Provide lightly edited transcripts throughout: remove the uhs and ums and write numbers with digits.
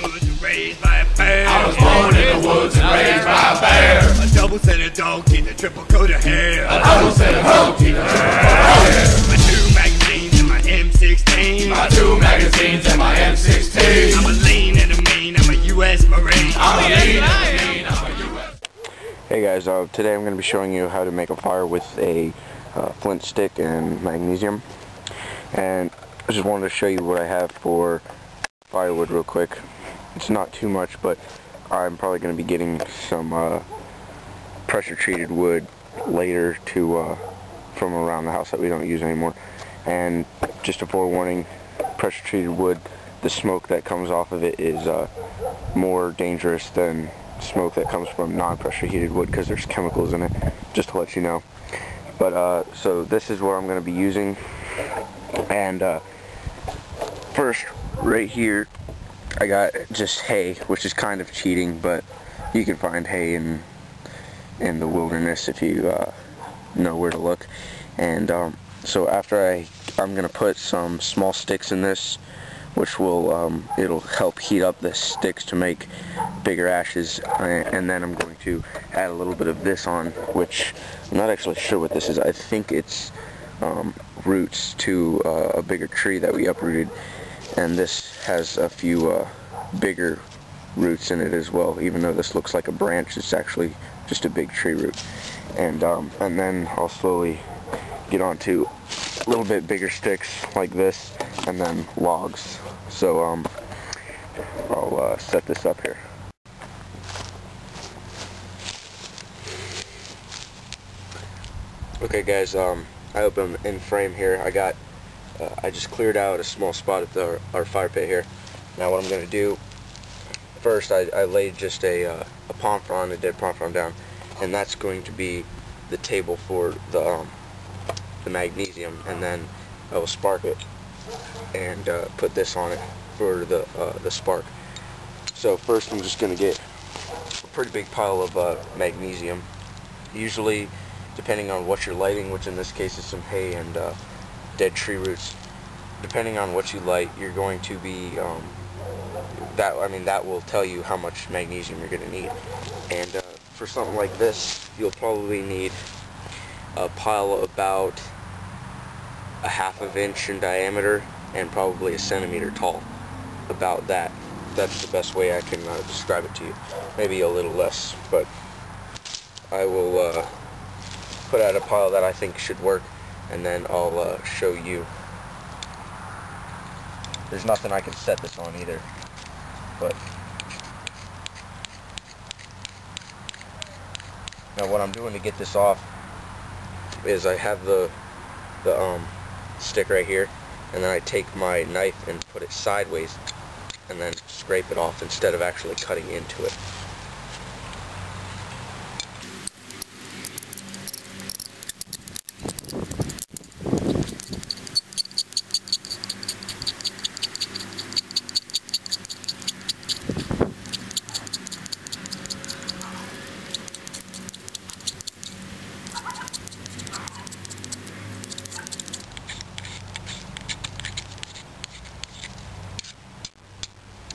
woods and raised by a bear. I was born in the woods and raised by a bear. A double-centered dog teeth, a triple coat of hair. A double-centered dog teeth, a triple coat of hair. My 2 magazines and my M16. My 2 magazines and my M16. I'm a lean and a mean, I'm a U.S. Marine. I'm a lean and a mean, I'm a U.S. Hey guys, today I'm going to be showing you how to make a fire with a flint stick and magnesium. And I just wanted to show you what I have for firewood real quick. It's not too much, but I'm probably going to be getting some pressure treated wood later to from around the house that we don't use anymore. And just a forewarning, pressure treated wood, the smoke that comes off of it is more dangerous than smoke that comes from non-pressure heated wood, because there's chemicals in it, just to let you know. But so this is what I'm going to be using. And first, right here, I got just hay, which is kind of cheating, but you can find hay in the wilderness if you know where to look. And so after I'm gonna put some small sticks in this, which will it'll help heat up the sticks to make bigger ashes, and then I'm going to add a little bit of this on, which I'm not actually sure what this is. I think it's roots to a bigger tree that we uprooted, and this has a few bigger roots in it as well. Even though this looks like a branch, it's actually just a big tree root. And then I'll slowly get onto a little bit bigger sticks like this, and then logs. So I'll set this up here. Okay guys, I hope I'm in frame here. I just cleared out a small spot at our fire pit here. Now what I'm going to do, first I laid just a palm frond, a dead palm frond down, and that's going to be the table for the magnesium, and then I will spark it and put this on it for the spark. So first I'm just going to get a pretty big pile of magnesium. Usually, depending on what you're lighting, which in this case is some hay and dead tree roots, depending on what you light, you're going to be that will tell you how much magnesium you're going to need. And for something like this, you'll probably need a pile about a ½ inch in diameter and probably a centimeter tall. About that. That's the best way I can describe it to you. Maybe a little less, but I will put out a pile that I think should work, and then I'll show you. There's nothing I can set this on either, but now what I'm doing to get this off is I have the stick right here, and then I take my knife and put it sideways and then scrape it off instead of actually cutting into it.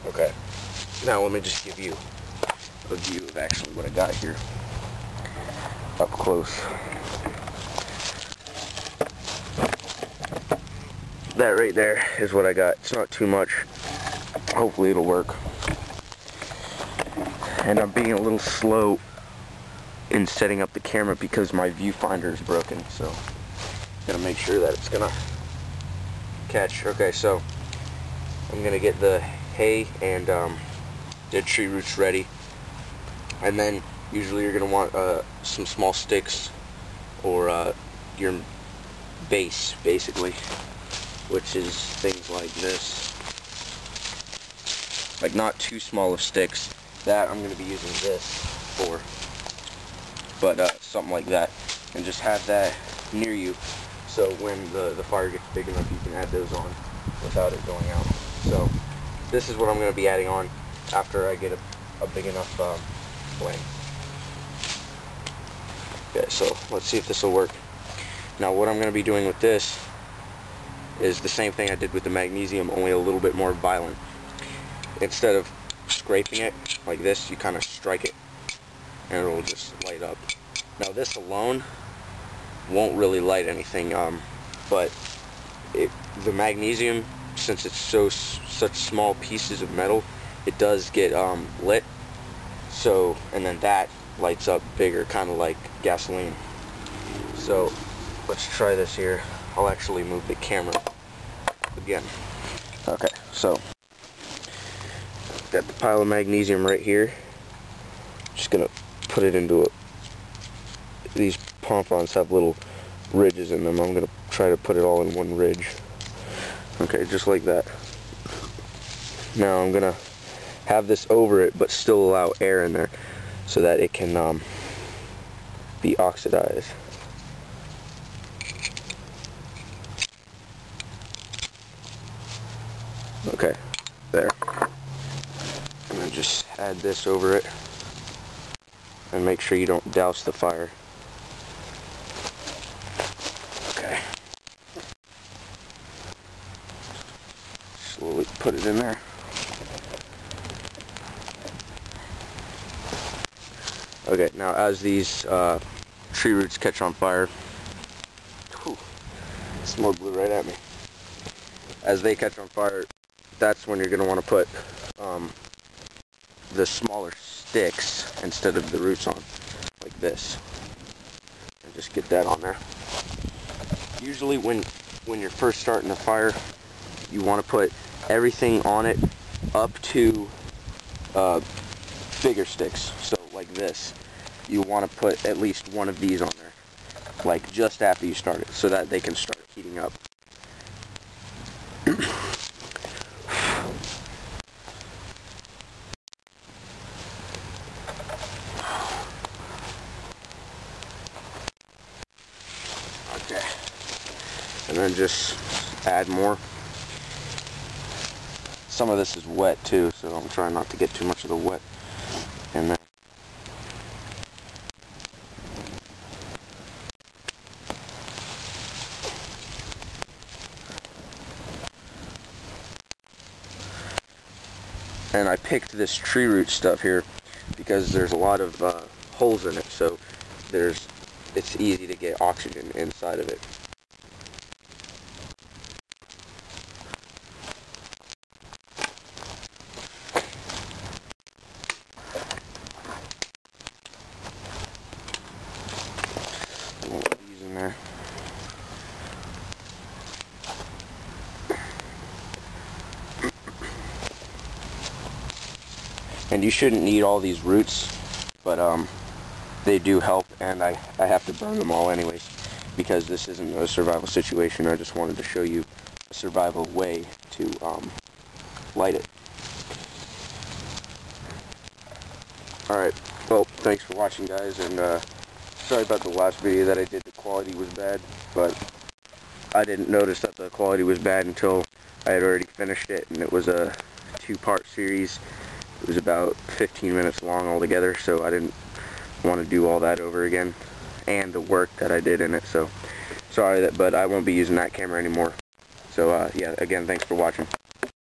Okay, now let me just give you a view of actually what I got here up close. That right there is what I got. It's not too much. Hopefully it'll work. And I'm being a little slow in setting up the camera because my viewfinder is broken, so gotta make sure that it's gonna catch. Okay, so I'm gonna get the hay and dead tree roots ready, and then usually you're going to want some small sticks or your base, basically, which is things like this, like not too small of sticks. That I'm going to be using this for, but something like that, and just have that near you so when the fire gets big enough you can add those on without it going out. So this is what I'm going to be adding on after I get a big enough flame. Okay, so let's see if this will work. Now what I'm going to be doing with this is the same thing I did with the magnesium, only a little bit more violent. Instead of scraping it like this, you kind of strike it and it'll just light up. Now this alone won't really light anything, but the magnesium, since it's such small pieces of metal, it does get lit. So, and then that lights up bigger, kind of like gasoline. So let's try this here. I'll actually move the camera again. Okay, so got the pile of magnesium right here. Just gonna put it into these pompons have little ridges in them. I'm gonna try to put it all in one ridge. Okay, just like that. Now I'm gonna have this over it, but still allow air in there so that it can be oxidized. Okay, there. And then just add this over it and make sure you don't douse the fire. Okay. Slowly put it in there. Okay, now as these tree roots catch on fire, whew, smoke blew right at me. As they catch on fire, that's when you're going to want to put the smaller sticks instead of the roots on, like this. And just get that on there. Usually when you're first starting a fire, you want to put everything on it up to bigger sticks. So like this, you want to put at least one of these on there, like just after you start it, so that they can start heating up. Okay, and then just add more. Some of this is wet too, so I'm trying not to get too much of the wet in there. And I picked this tree root stuff here because there's a lot of holes in it, so it's easy to get oxygen inside of it. These in there. And you shouldn't need all these roots, but they do help, and I have to burn them all anyways because this isn't a survival situation. I just wanted to show you a survival way to light it. Alright, well, thanks for watching, guys, and sorry about the last video that I did. The quality was bad, but I didn't notice that the quality was bad until I had already finished it, and it was a 2-part series. It was about 15 minutes long altogether, so I didn't want to do all that over again, and the work that I did in it. So sorry, but I won't be using that camera anymore. So yeah, again, thanks for watching.